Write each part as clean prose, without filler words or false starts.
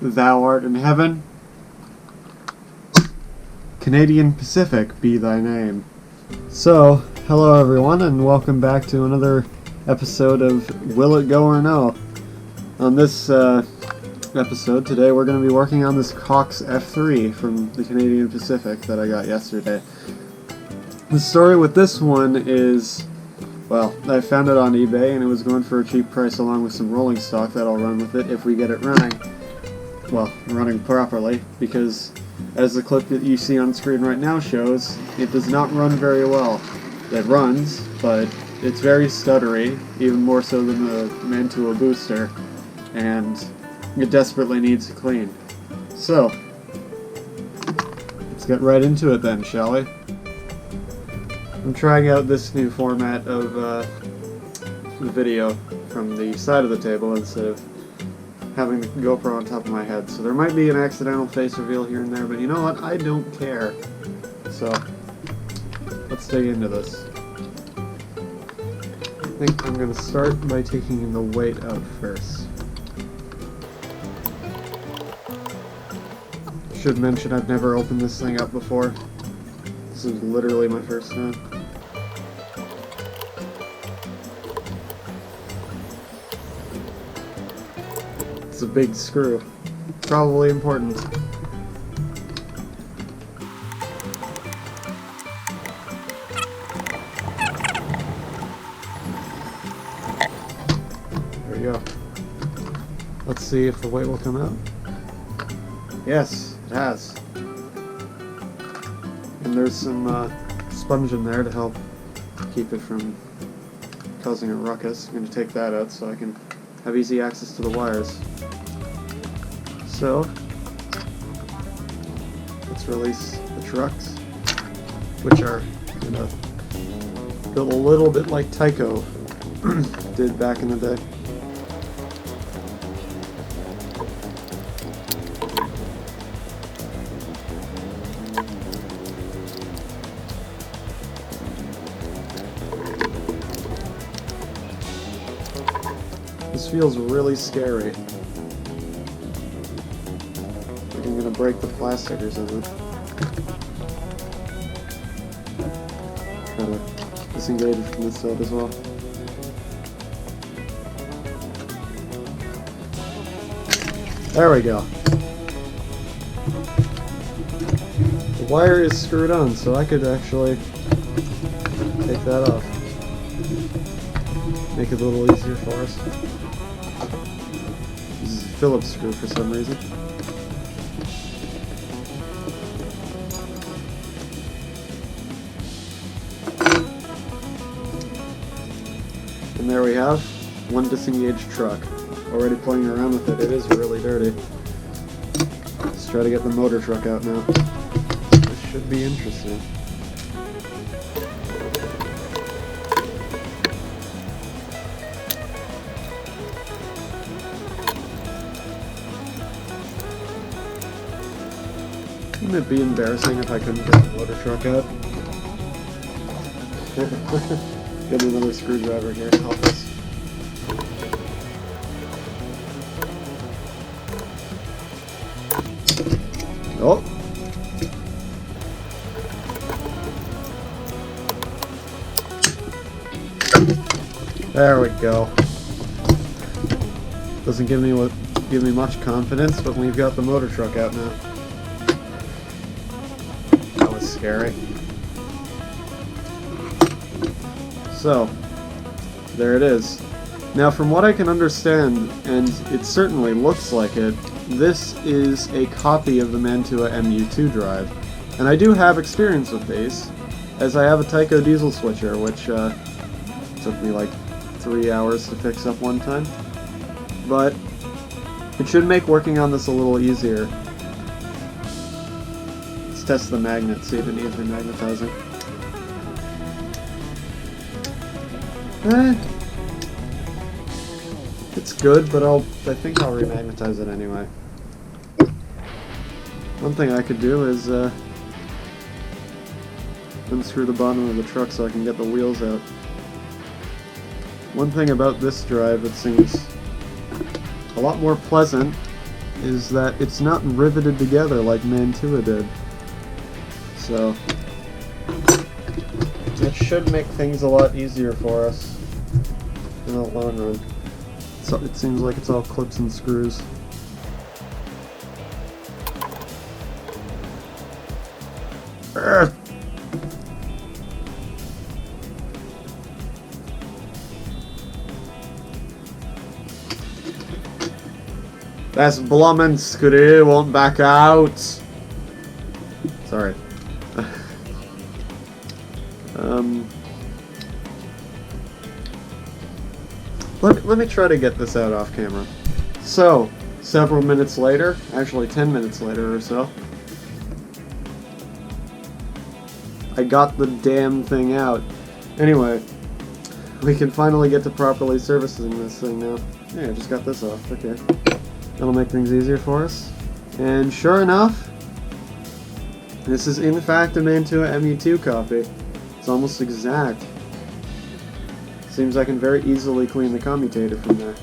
Thou art in heaven. Canadian Pacific be thy name. So, hello everyone, and welcome back to another episode of Will It Go or No? On this episode today, we're going to be working on this COX F3 from the Canadian Pacific that I got yesterday. The story with this one is, well, I found it on eBay and it was going for a cheap price along with some rolling stock that'll run with it if we get it running. Well, running properly, because as the clip that you see on screen right now shows, it does not run very well. It runs, but it's very stuttery, even more so than the Mantua booster, and it desperately needs a clean. So, let's get right into it then, shall we? I'm trying out this new format of the video from the side of the table instead of having the GoPro on top of my head. So there might be an accidental face reveal here and there, but you know what? I don't care. So, let's dig into this. I think I'm going to start by taking the weight out first. Should mention I've never opened this thing up before. This is literally my first time. It's a big screw. Probably important. There we go. Let's see if the weight will come out. Yes, it has. And there's some sponge in there to help keep it from causing a ruckus. I'm going to take that out so I can have easy access to the wires. So, let's release the trucks, which are built a little bit like Tyco did back in the day. This feels really scary. Like I'm gonna break the plastic or something. Try to disengage it from this side as well. There we go. The wire is screwed on, so I could actually take that off. Make it a little easier for us. This is a Phillips screw for some reason. And there we have one disengaged truck. Already playing around with it. It is really dirty. Let's try to get the motor truck out now. This should be interesting. Wouldn't it be embarrassing if I couldn't get the motor truck out? Get another screwdriver here to help us. Oh! There we go. Doesn't give me much confidence, but we've got the motor truck out now. Scary. So, there it is. Now, from what I can understand, and it certainly looks like it, this is a copy of the Mantua MU2 drive. And I do have experience with these, as I have a Tyco diesel switcher, which took me like 3 hours to fix up one time. But it should make working on this a little easier. Test the magnet, see if it needs remagnetizing. It's good, but I think I'll remagnetize it anyway. One thing I could do is unscrew the bottom of the truck so I can get the wheels out. One thing about this drive that seems a lot more pleasant is that it's not riveted together like Mantua did. So that should make things a lot easier for us in the long run. So it seems like it's all clips and screws. Urgh. This bloomin' screw won't back out. Sorry. Let me try to get this out off camera. So, several minutes later, actually 10 minutes later or so, I got the damn thing out. Anyway, we can finally get to properly servicing this thing now. Yeah, I just got this off. Okay. That'll make things easier for us. And sure enough, this is in fact a Mantua ME2 copy. It's almost exact. Seems I can very easily clean the commutator from there.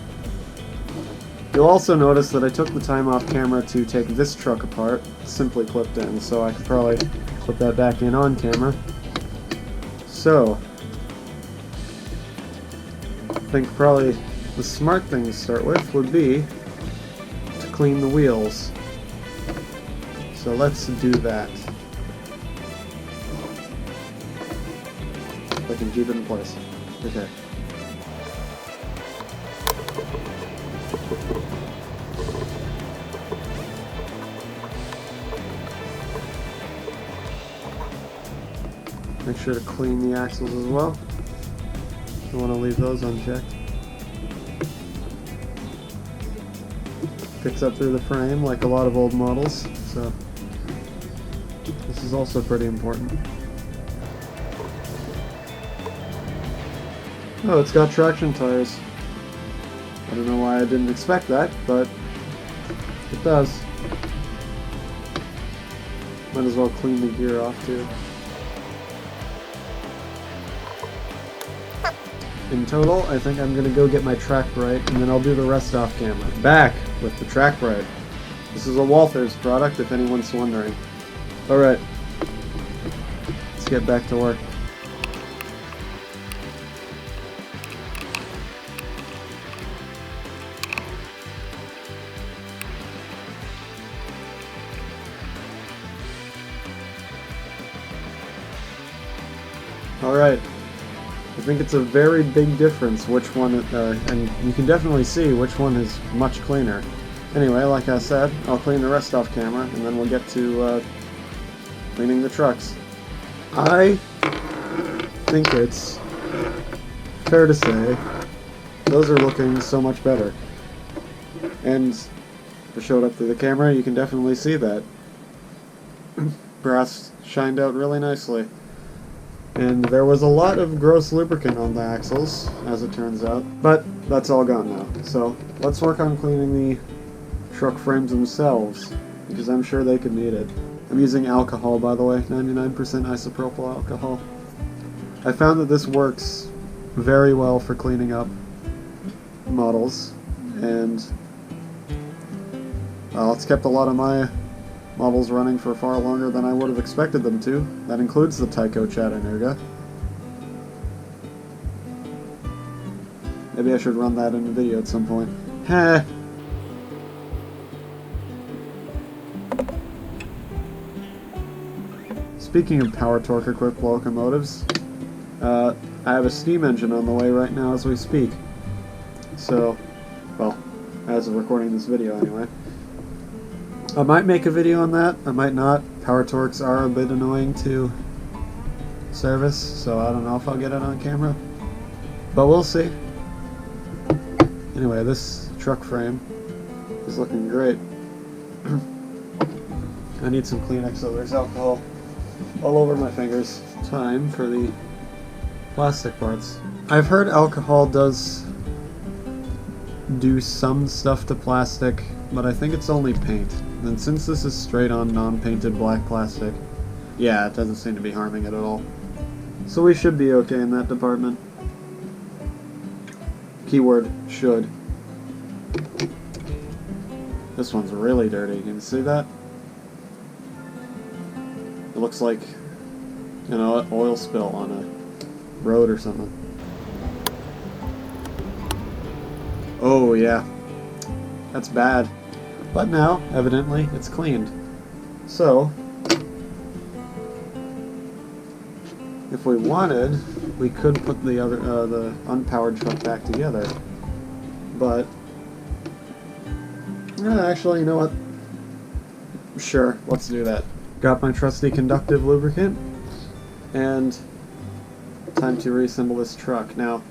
You'll also notice that I took the time off camera to take this truck apart, simply clipped in, so I could probably put that back in on camera. So, I think probably the smart thing to start with would be to clean the wheels. So let's do that. If I can keep it in place. Okay. Make sure to clean the axles as well. Don't want to leave those unchecked. Picks up through the frame like a lot of old models, so this is also pretty important. Oh, it's got traction tires. I don't know why I didn't expect that, but it does. Might as well clean the gear off too. In total, I think I'm gonna go get my track bright, and then I'll do the rest off camera. Back with the track bright. This is a Walthers product, if anyone's wondering. Alright, let's get back to work. Alright, I think it's a very big difference which one, and you can definitely see which one is much cleaner. Anyway, like I said, I'll clean the rest off camera, and then we'll get to cleaning the trucks. I think it's fair to say those are looking so much better. And if I show it up through the camera, you can definitely see that. Brass shined out really nicely. And there was a lot of gross lubricant on the axles, as it turns out. But that's all gone now. So let's work on cleaning the truck frames themselves, because I'm sure they could need it. I'm using alcohol, by the way, 99% isopropyl alcohol. I found that this works very well for cleaning up models, and well, it's kept a lot of my models running for far longer than I would have expected them to. That includes the Tyco Chattanooga. Maybe I should run that in a video at some point. Heh. Speaking of power torque equipped locomotives, I have a steam engine on the way right now as we speak. So, well, as of recording this video anyway. I might make a video on that, I might not. Power torques are a bit annoying to service, so I don't know if I'll get it on camera. But we'll see. Anyway, this truck frame is looking great. I need some Kleenex so there's alcohol all over my fingers. Time for the plastic parts. I've heard alcohol does do some stuff to plastic, but I think it's only paint. And since this is straight on non-painted black plastic, yeah, it doesn't seem to be harming it at all. So we should be okay in that department. Keyword, should. This one's really dirty. Can you see that? It looks like, you know, an oil spill on a road or something. Oh yeah, that's bad. But now, evidently, it's cleaned. So, if we wanted, we could put the other, the unpowered truck back together. But, actually, you know what? Sure, let's do that. Got my trusty conductive lubricant, and time to reassemble this truck. Now,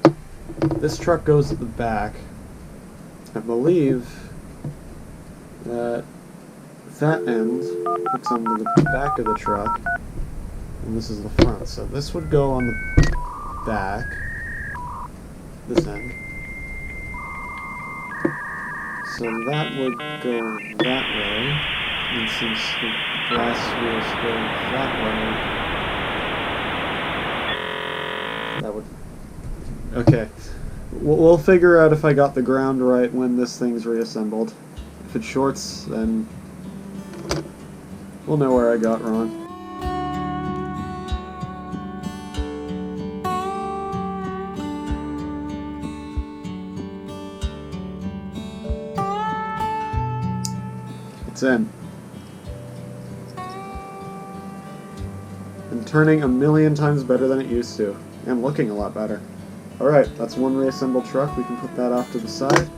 this truck goes at the back. I believe that end hooks onto the back of the truck, and this is the front. So this would go on the back, this end. So that would go that way, and since the brass wheels go that way, that would... Okay. We'll figure out if I got the ground right when this thing's reassembled. If it shorts, then we'll know where I got wrong. It's in. And turning a million times better than it used to. And looking a lot better. Alright, that's one reassembled truck. We can put that off to the side.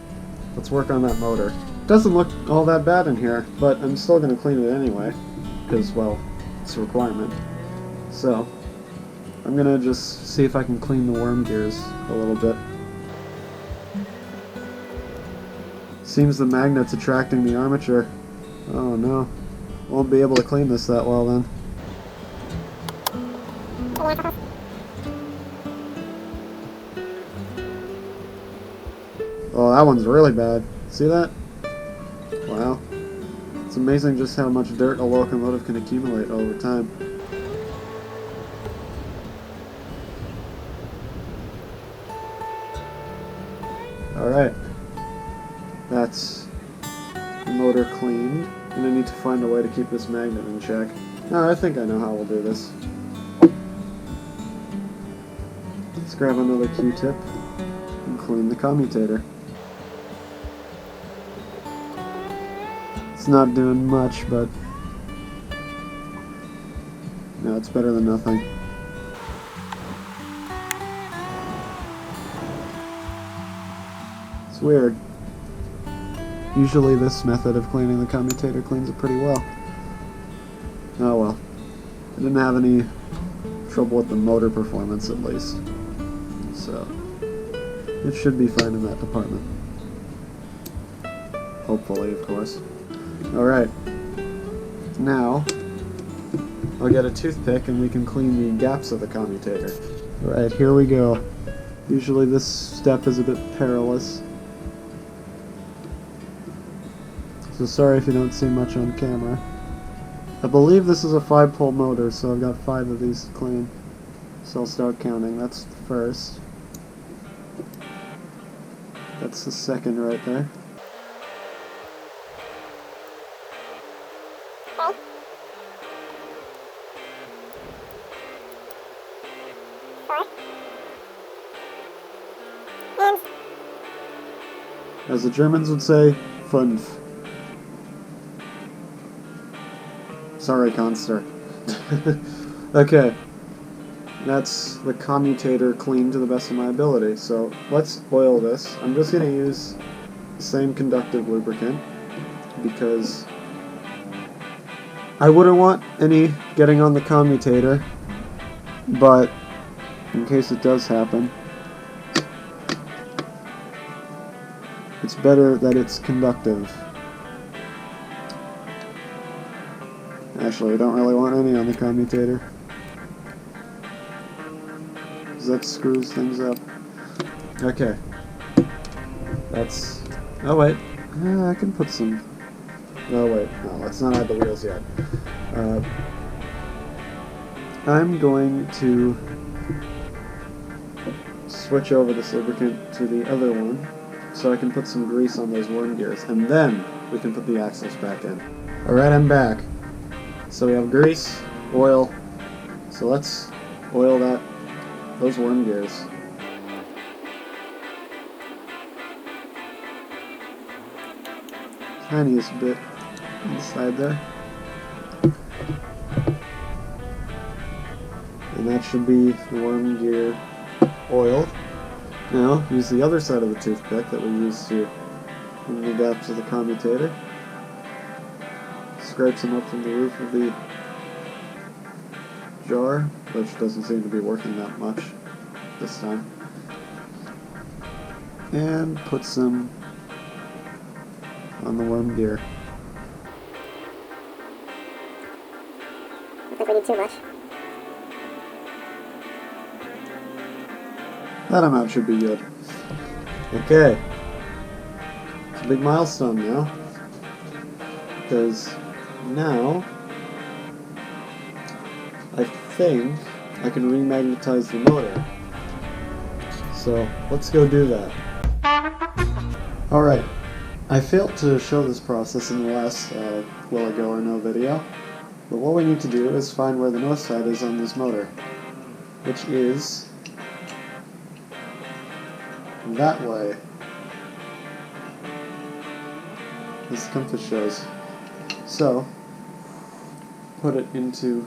Let's work on that motor. Doesn't look all that bad in here, but I'm still going to clean it anyway. Because, well, it's a requirement. So, I'm going to just see if I can clean the worm gears a little bit. Seems the magnet's attracting the armature. Oh no. Won't be able to clean this that well then. Oh, that one's really bad. See that? Wow. It's amazing just how much dirt a locomotive can accumulate over time. Alright. That's the motor cleaned. And I need to find a way to keep this magnet in check. No, I think I know how we'll do this. Let's grab another Q-tip and clean the commutator. It's not doing much, but no, it's better than nothing. It's weird. Usually this method of cleaning the commutator cleans it pretty well. Oh well. I didn't have any trouble with the motor performance at least. So, it should be fine in that department. Hopefully, of course. Alright. Now, I'll get a toothpick and we can clean the gaps of the commutator. Alright, here we go. Usually this step is a bit perilous. So sorry if you don't see much on camera. I believe this is a 5-pole motor, so I've got 5 of these to clean. So I'll start counting. That's the first. That's the second right there. As the Germans would say, 5. Sorry, Conster. Okay. That's the commutator cleaned to the best of my ability. So let's oil this. I'm just going to use the same conductive lubricant because I wouldn't want any getting on the commutator, but in case it does happen, it's better that it's conductive. Actually, I don't really want any on the commutator, because that screws things up. Okay. That's... oh wait, I can put some... oh wait, no, let's not add the wheels yet. I'm going to switch over this lubricant to the other one, so I can put some grease on those worm gears, and then we can put the axles back in. Alright, I'm back. So we have grease, oil, so let's oil those worm gears. Tiniest bit inside there. And that should be the worm gear oil. Now, use the other side of the toothpick that we used to in the gaps of the commutator. Scrape some up from the roof of the jar, which doesn't seem to be working that much this time. And put some on the worm gear. I think we need too much. That amount should be good. Okay. It's a big milestone now. Because now I think I can remagnetize the motor. So let's go do that. Alright. I failed to show this process in the last Will It Go or No video. But what we need to do is find where the north side is on this motor. Which is that way, as the compass shows. So, put it into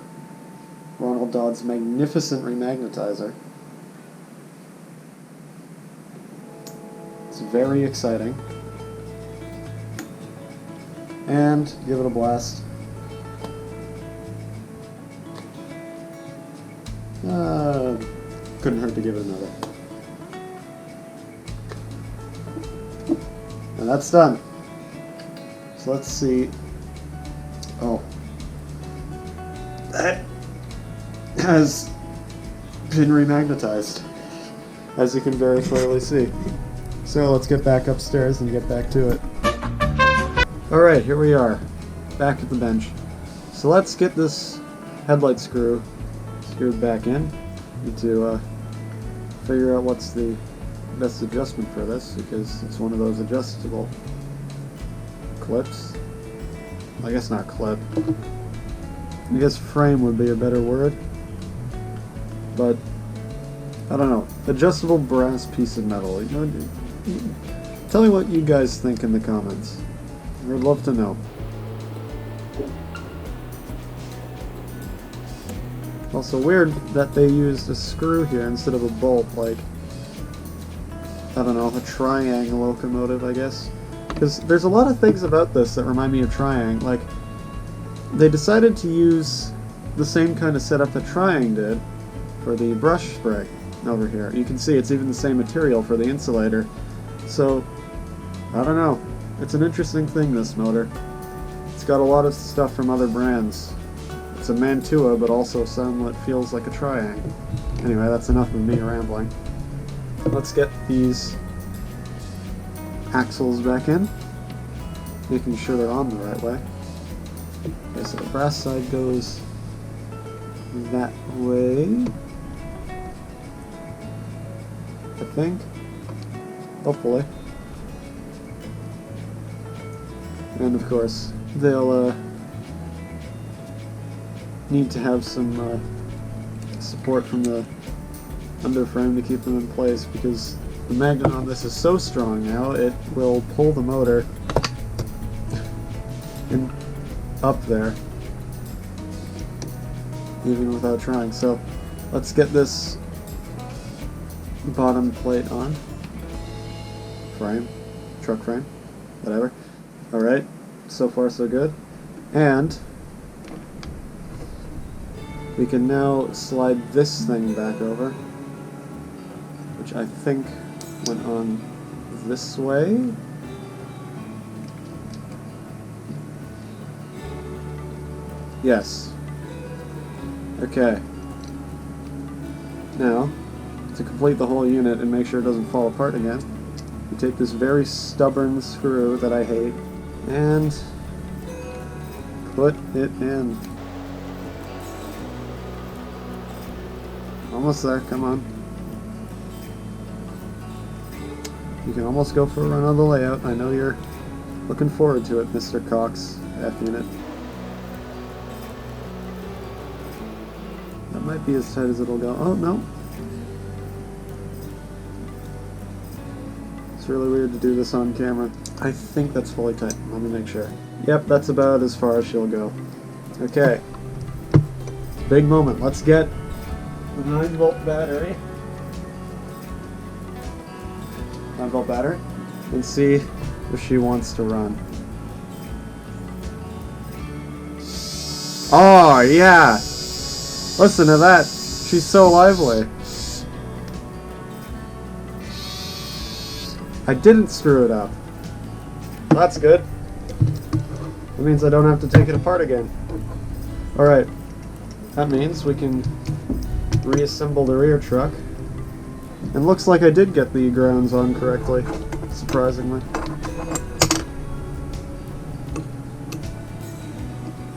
Ronald Dodd's magnificent remagnetizer. It's very exciting. And give it a blast. Couldn't hurt to give it another. And that's done. So let's see. Oh. That has been remagnetized, as you can very clearly see. So let's get back upstairs and get back to it. Alright, here we are. Back at the bench. So let's get this headlight screw screwed back in. Need to figure out what's the best adjustment for this, because it's one of those adjustable clips. I guess not clip. I guess frame would be a better word. But I don't know. Adjustable brass piece of metal. You know, tell me what you guys think in the comments. I'd love to know. Also weird that they used a screw here instead of a bolt, like, I don't know, a triangle locomotive, I guess. Because there's a lot of things about this that remind me of Triang. Like, they decided to use the same kind of setup that Triang did for the brush spray over here. You can see it's even the same material for the insulator. So, I don't know. It's an interesting thing, this motor. It's got a lot of stuff from other brands. It's a Mantua, but also somewhat feels like a Triang. Anyway, that's enough of me rambling. Let's get these axles back in, making sure they're on the right way. Okay, so the brass side goes that way, I think. Hopefully. And of course, they'll need to have some support from the underframe to keep them in place, because the magnet on this is so strong now it will pull the motor in up there even without trying. So let's get this bottom plate on. Frame, truck frame, whatever. Alright, so far so good. And we can now slide this thing back over, which I think went on this way. Yes. Okay. Now, to complete the whole unit and make sure it doesn't fall apart again, you take this very stubborn screw that I hate and put it in. Almost there, come on. You can almost go for a run of the layout. I know you're Looking forward to it, Mr. COX F unit. That might be as tight as it'll go. Oh, no. It's really weird to do this on camera. I think that's fully tight. Let me make sure. Yep, that's about as far as she'll go. Okay. Big moment. Let's get the 9-volt battery. 9-volt battery. And see if she wants to run. Oh, yeah! Listen to that. She's so lively. I didn't screw it up. That's good. That means I don't have to take it apart again. Alright. That means we can reassemble the rear truck. And looks like I did get the grounds on correctly, surprisingly.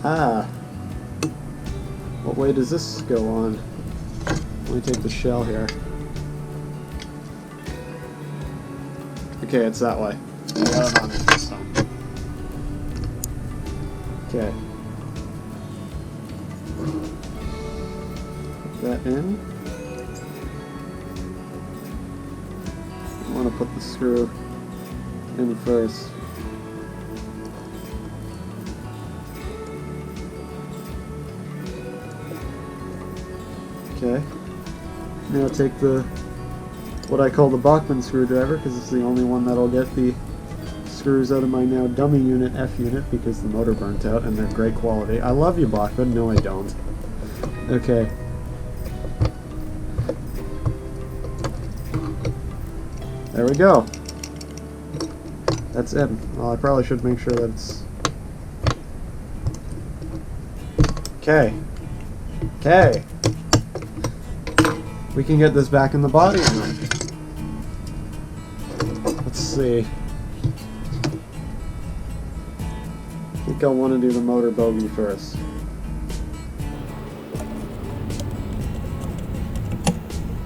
Ah. What way does this go on? Let me take the shell here. Okay, it's that way. I got it on this time. Okay. Put that in. I want to put the screw in first. Okay. Now take the what I call the Bachmann screwdriver, because it's the only one that'll get the screws out of my now dummy unit F unit, because the motor burnt out and they're great quality. I love you, Bachmann. No, I don't. Okay. There we go. That's it. Well, I probably should make sure that it's... Okay. Okay. We can get this back in the body now. Let's see. I think I'll want to do the motor bogie first.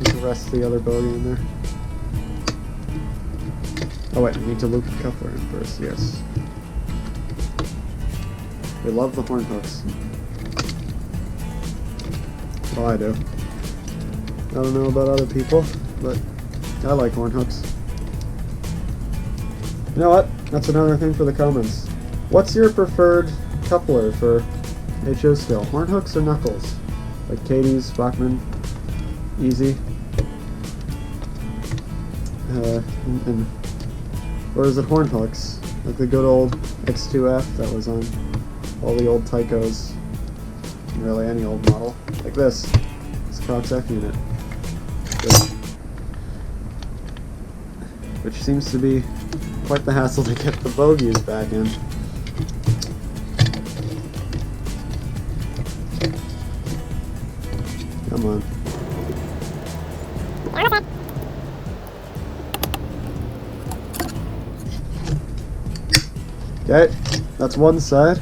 Need to rest the other bogie in there. Oh wait, I need to loop the coupler in first, yes. We love the horn hooks. Well, I do. I don't know about other people, but I like horn hooks. You know what? That's another thing for the comments. What's your preferred coupler for HO skill? Horn hooks or knuckles? Like Katie's, Bachmann, Easy? Or is it horn hooks? Like the good old X2F that was on all the old Tycos. Really any old model. Like this. It's a COX F unit. Which seems to be quite the hassle to get the bogies back in. Come on. Okay, that's one side.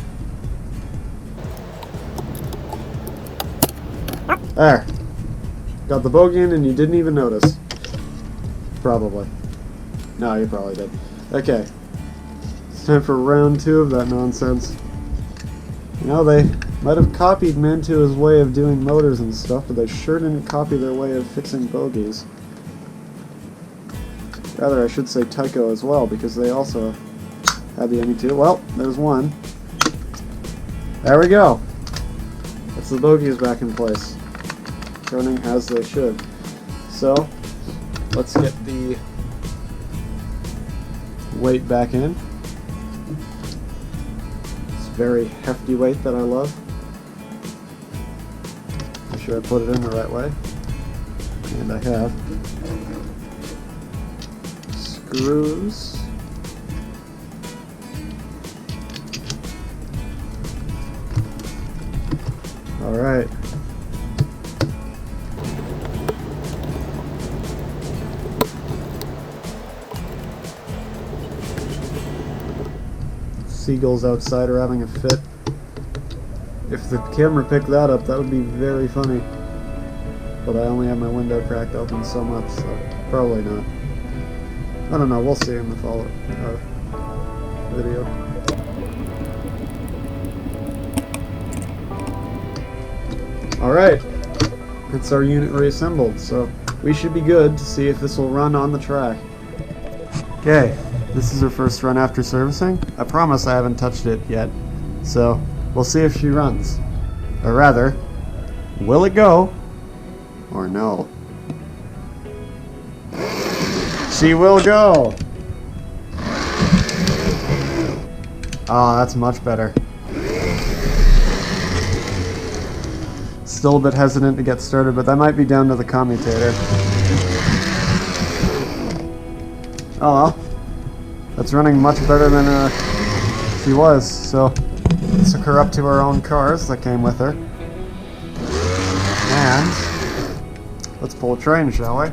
There. Got the bogie in and you didn't even notice. Probably. No, you probably did. Okay. It's time for round 2 of that nonsense. You know, they might have copied Mantua's way of doing motors and stuff, but they sure didn't copy their way of fixing bogies. Rather, I should say Tyco as well, because they also had the ME2. Well, there's one. There we go. That's the bogies back in place. Turning as they should. So, let's get the weight back in. It's very hefty weight that I love. Make sure I put it in the right way. And I have. Screws. Alright. Seagulls outside are having a fit. If the camera picked that up, that would be very funny. But I only have my window cracked open so much, so probably not. I don't know, we'll see in the video. Alright, it's our unit reassembled, so we should be good to see if this will run on the track. Okay, this is her first run after servicing. I promise I haven't touched it yet, so we'll see if she runs. Or rather, will it go or no? She will go! Oh, that's much better. Still a bit hesitant to get started, but that might be down to the commutator. Oh well. That's running much better than she was, so took her up to her own cars that came with her. And let's pull a train, shall we?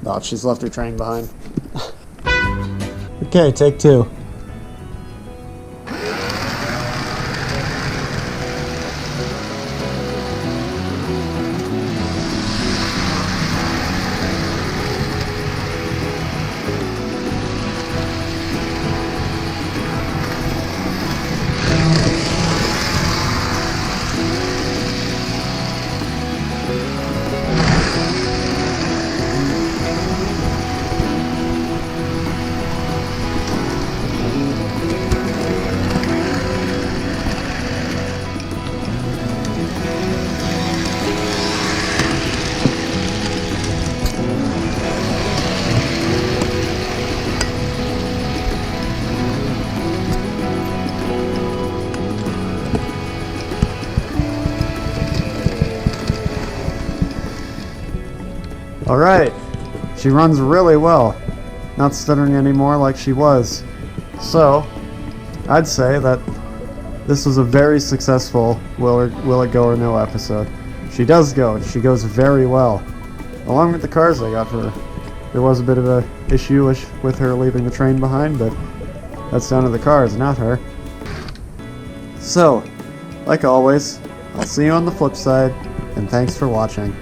Oh, she's left her train behind. Okay, take two. Alright, she runs really well, not stuttering anymore like she was. So, I'd say that this was a very successful Will It Go or No episode. She does go, and she goes very well. Along with the cars I got for her. There was a bit of a issue with her leaving the train behind, but that's down to the cars, not her. So, like always, I'll see you on the flip side, and thanks for watching.